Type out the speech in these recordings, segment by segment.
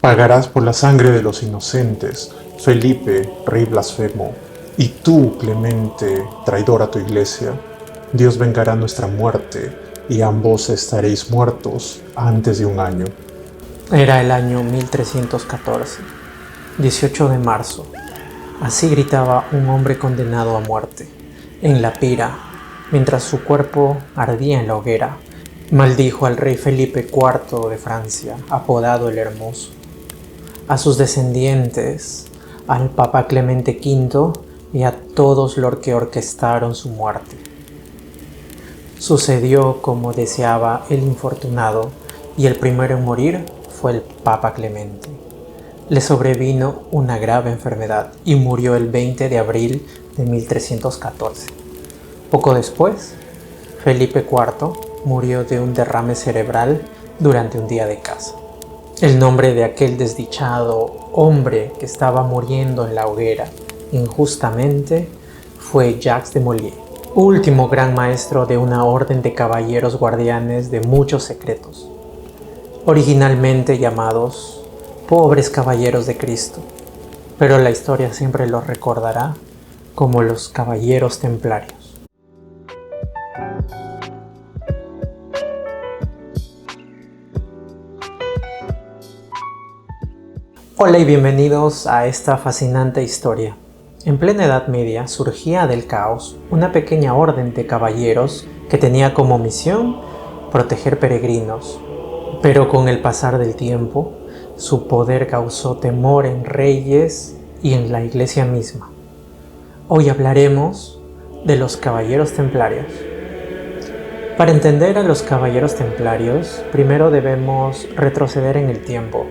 Pagarás por la sangre de los inocentes, Felipe, rey blasfemo, y tú, Clemente, traidor a tu iglesia. Dios vengará nuestra muerte, y ambos estaréis muertos antes de un año. Era el año 1314, 18 de marzo. Así gritaba un hombre condenado a muerte, en la pira, mientras su cuerpo ardía en la hoguera. Maldijo al rey Felipe IV de Francia, apodado el Hermoso, a sus descendientes, al Papa Clemente V y a todos los que orquestaron su muerte. Sucedió como deseaba el infortunado, y el primero en morir fue el Papa Clemente. Le sobrevino una grave enfermedad y murió el 20 de abril de 1314. Poco después, Felipe IV murió de un derrame cerebral durante un día de caza. El nombre de aquel desdichado hombre que estaba muriendo en la hoguera injustamente fue Jacques de Molay, último gran maestro de una orden de caballeros guardianes de muchos secretos, originalmente llamados pobres caballeros de Cristo, pero la historia siempre los recordará como los caballeros templarios. Hola y bienvenidos a esta fascinante historia. En plena Edad Media surgía del caos una pequeña orden de caballeros que tenía como misión proteger peregrinos, pero con el pasar del tiempo su poder causó temor en reyes y en la iglesia misma. Hoy hablaremos de los caballeros templarios. Para entender a los caballeros templarios, primero debemos retroceder en el tiempo,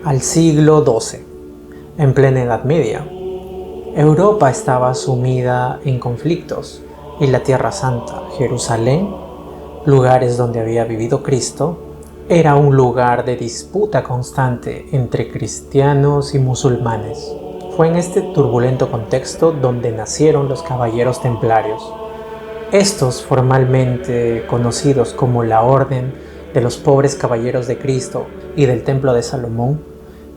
al siglo XII, en plena Edad Media. Europa estaba sumida en conflictos y la Tierra Santa, Jerusalén, lugares donde había vivido Cristo, era un lugar de disputa constante entre cristianos y musulmanes. Fue en este turbulento contexto donde nacieron los caballeros templarios. Estos, formalmente conocidos como la Orden de los Pobres Caballeros de Cristo y del Templo de Salomón,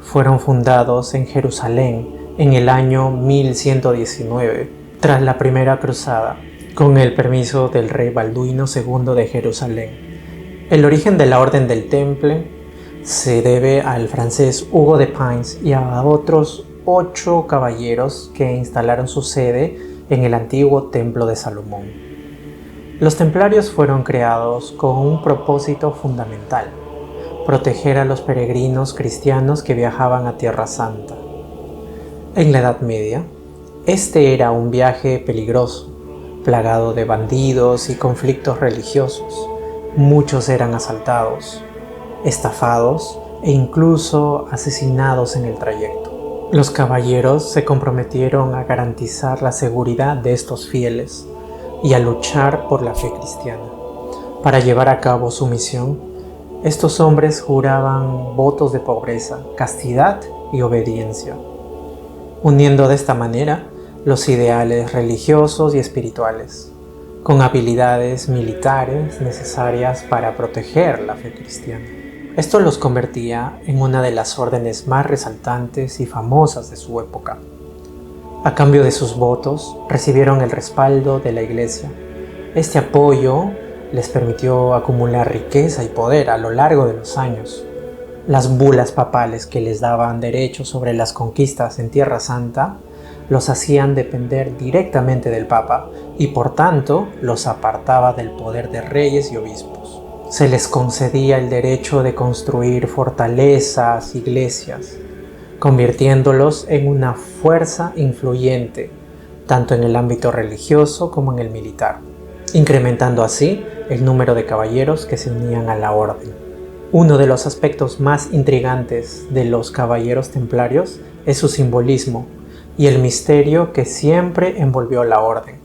fueron fundados en Jerusalén en el año 1119, tras la Primera Cruzada, con el permiso del rey Balduino II de Jerusalén. El origen de la Orden del Temple se debe al francés Hugo de Pins y a otros 8 caballeros que instalaron su sede en el antiguo Templo de Salomón. Los templarios fueron creados con un propósito fundamental: proteger a los peregrinos cristianos que viajaban a Tierra Santa. En la Edad Media, este era un viaje peligroso, plagado de bandidos y conflictos religiosos. Muchos eran asaltados, estafados e incluso asesinados en el trayecto. Los caballeros se comprometieron a garantizar la seguridad de estos fieles y a luchar por la fe cristiana. Para llevar a cabo su misión, estos hombres juraban votos de pobreza, castidad y obediencia, uniendo de esta manera los ideales religiosos y espirituales, con habilidades militares necesarias para proteger la fe cristiana. Esto los convertía en una de las órdenes más resaltantes y famosas de su época. A cambio de sus votos, recibieron el respaldo de la Iglesia. Este apoyo les permitió acumular riqueza y poder a lo largo de los años. Las bulas papales que les daban derechos sobre las conquistas en Tierra Santa los hacían depender directamente del Papa y por tanto los apartaba del poder de reyes y obispos. Se les concedía el derecho de construir fortalezas, iglesias, convirtiéndolos en una fuerza influyente, tanto en el ámbito religioso como en el militar, incrementando así el número de caballeros que se unían a la orden. Uno de los aspectos más intrigantes de los caballeros templarios es su simbolismo y el misterio que siempre envolvió la orden.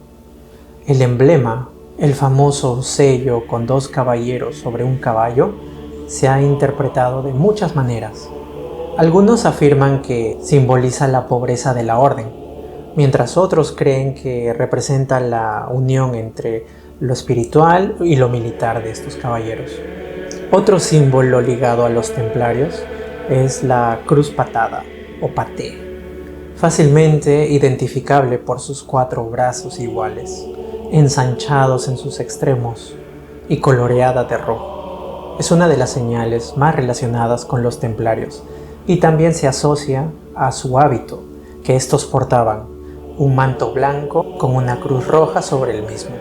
El emblema, el famoso sello con 2 caballeros sobre un caballo, se ha interpretado de muchas maneras. Algunos afirman que simboliza la pobreza de la orden, mientras otros creen que representa la unión entre lo espiritual y lo militar de estos caballeros. Otro símbolo ligado a los templarios es la cruz patada o paté, fácilmente identificable por sus 4 brazos iguales, ensanchados en sus extremos y coloreada de rojo. Es una de las señales más relacionadas con los templarios y también se asocia a su hábito, que estos portaban un manto blanco con una cruz roja sobre el mismo.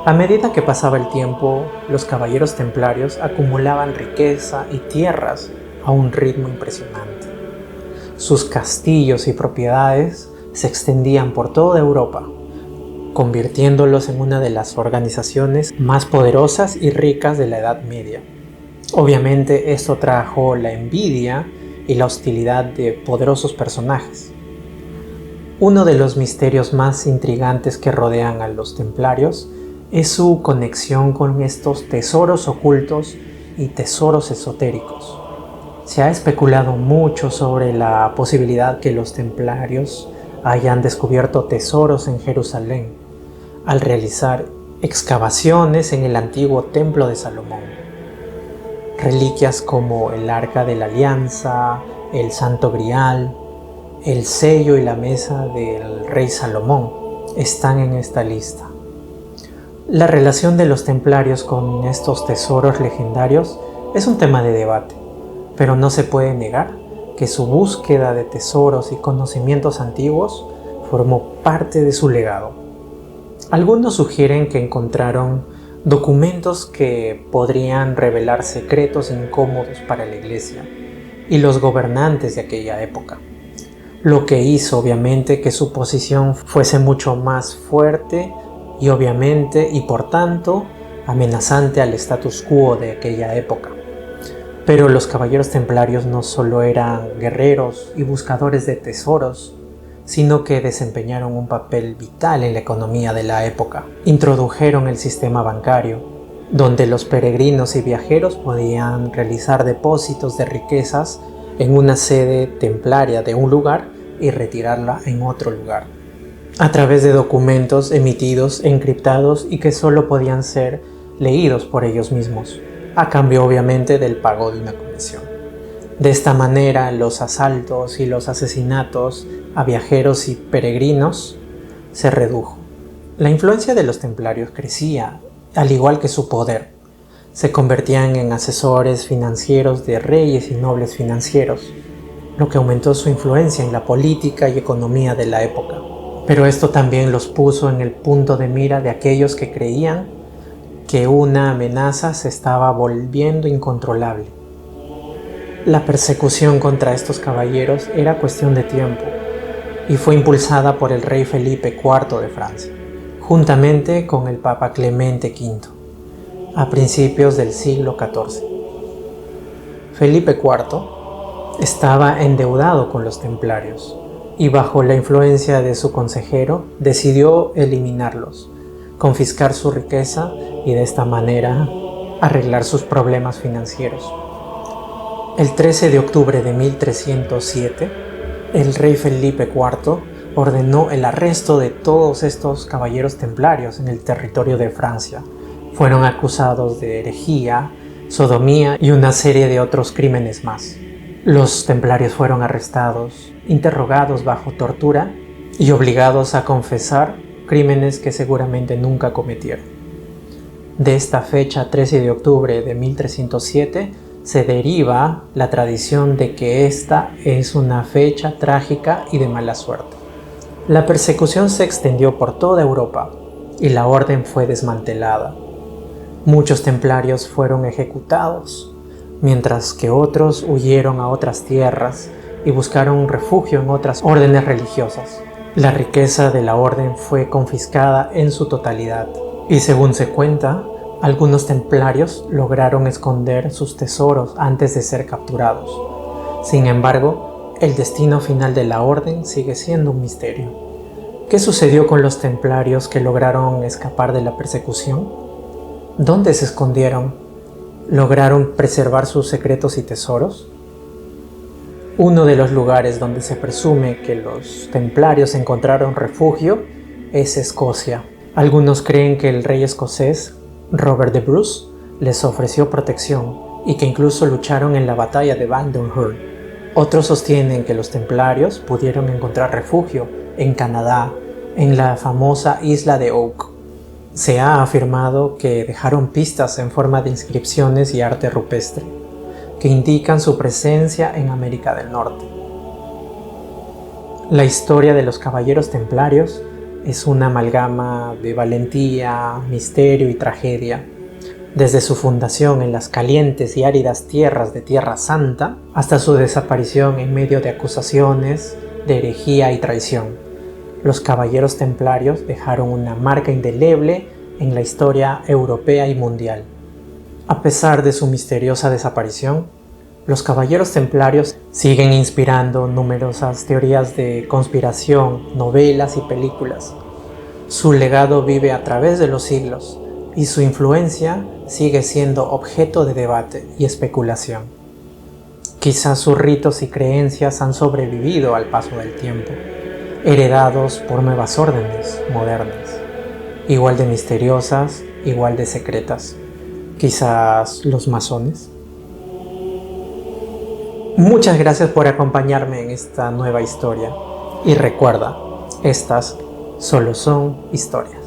A medida que pasaba el tiempo, los caballeros templarios acumulaban riqueza y tierras a un ritmo impresionante. Sus castillos y propiedades se extendían por toda Europa, convirtiéndolos en una de las organizaciones más poderosas y ricas de la Edad Media. Obviamente esto trajo la envidia y la hostilidad de poderosos personajes. Uno de los misterios más intrigantes que rodean a los templarios es su conexión con estos tesoros ocultos y tesoros esotéricos. Se ha especulado mucho sobre la posibilidad que los templarios hayan descubierto tesoros en Jerusalén al realizar excavaciones en el antiguo templo de Salomón. Reliquias como el Arca de la Alianza, el Santo Grial, el sello y la mesa del rey Salomón están en esta lista. La relación de los templarios con estos tesoros legendarios es un tema de debate, pero no se puede negar que su búsqueda de tesoros y conocimientos antiguos formó parte de su legado. Algunos sugieren que encontraron documentos que podrían revelar secretos incómodos para la Iglesia y los gobernantes de aquella época, lo que hizo obviamente que su posición fuese mucho más fuerte y obviamente y por tanto amenazante al status quo de aquella época. Pero los caballeros templarios no solo eran guerreros y buscadores de tesoros, sino que desempeñaron un papel vital en la economía de la época. Introdujeron el sistema bancario, donde los peregrinos y viajeros podían realizar depósitos de riquezas en una sede templaria de un lugar y retirarla en otro lugar, a través de documentos emitidos, encriptados y que solo podían ser leídos por ellos mismos, a cambio obviamente del pago de una comisión. De esta manera, los asaltos y los asesinatos a viajeros y peregrinos se redujo. La influencia de los templarios crecía, al igual que su poder. Se convertían en asesores financieros de reyes y nobles financieros, lo que aumentó su influencia en la política y economía de la época. Pero esto también los puso en el punto de mira de aquellos que creían que una amenaza se estaba volviendo incontrolable. La persecución contra estos caballeros era cuestión de tiempo y fue impulsada por el rey Felipe IV de Francia, juntamente con el Papa Clemente V, a principios del siglo XIV. Felipe IV estaba endeudado con los templarios y bajo la influencia de su consejero decidió eliminarlos, confiscar su riqueza y de esta manera arreglar sus problemas financieros. El 13 de octubre de 1307, el rey Felipe IV ordenó el arresto de todos estos caballeros templarios en el territorio de Francia. Fueron acusados de herejía, sodomía y una serie de otros crímenes más. Los templarios fueron arrestados, interrogados bajo tortura y obligados a confesar crímenes que seguramente nunca cometieron. De esta fecha, 13 de octubre de 1307, se deriva la tradición de que esta es una fecha trágica y de mala suerte. La persecución se extendió por toda Europa y la orden fue desmantelada. Muchos templarios fueron ejecutados, mientras que otros huyeron a otras tierras y buscaron refugio en otras órdenes religiosas. La riqueza de la orden fue confiscada en su totalidad y según se cuenta, algunos templarios lograron esconder sus tesoros antes de ser capturados. Sin embargo, el destino final de la orden sigue siendo un misterio. ¿Qué sucedió con los templarios que lograron escapar de la persecución? ¿Dónde se escondieron? ¿Lograron preservar sus secretos y tesoros? Uno de los lugares donde se presume que los templarios encontraron refugio es Escocia. Algunos creen que el rey escocés, Robert de Bruce, les ofreció protección y que incluso lucharon en la batalla de Bandenhurn. Otros sostienen que los templarios pudieron encontrar refugio en Canadá, en la famosa isla de Oak. Se ha afirmado que dejaron pistas en forma de inscripciones y arte rupestre, que indican su presencia en América del Norte. La historia de los caballeros templarios es una amalgama de valentía, misterio y tragedia. Desde su fundación en las calientes y áridas tierras de Tierra Santa, hasta su desaparición en medio de acusaciones de herejía y traición. Los caballeros templarios dejaron una marca indeleble en la historia europea y mundial. A pesar de su misteriosa desaparición, los caballeros templarios siguen inspirando numerosas teorías de conspiración, novelas y películas. Su legado vive a través de los siglos y su influencia sigue siendo objeto de debate y especulación. Quizás sus ritos y creencias han sobrevivido al paso del tiempo, heredados por nuevas órdenes modernas, igual de misteriosas, igual de secretas. Quizás los masones. Muchas gracias por acompañarme en esta nueva historia y recuerda, estas solo son historias.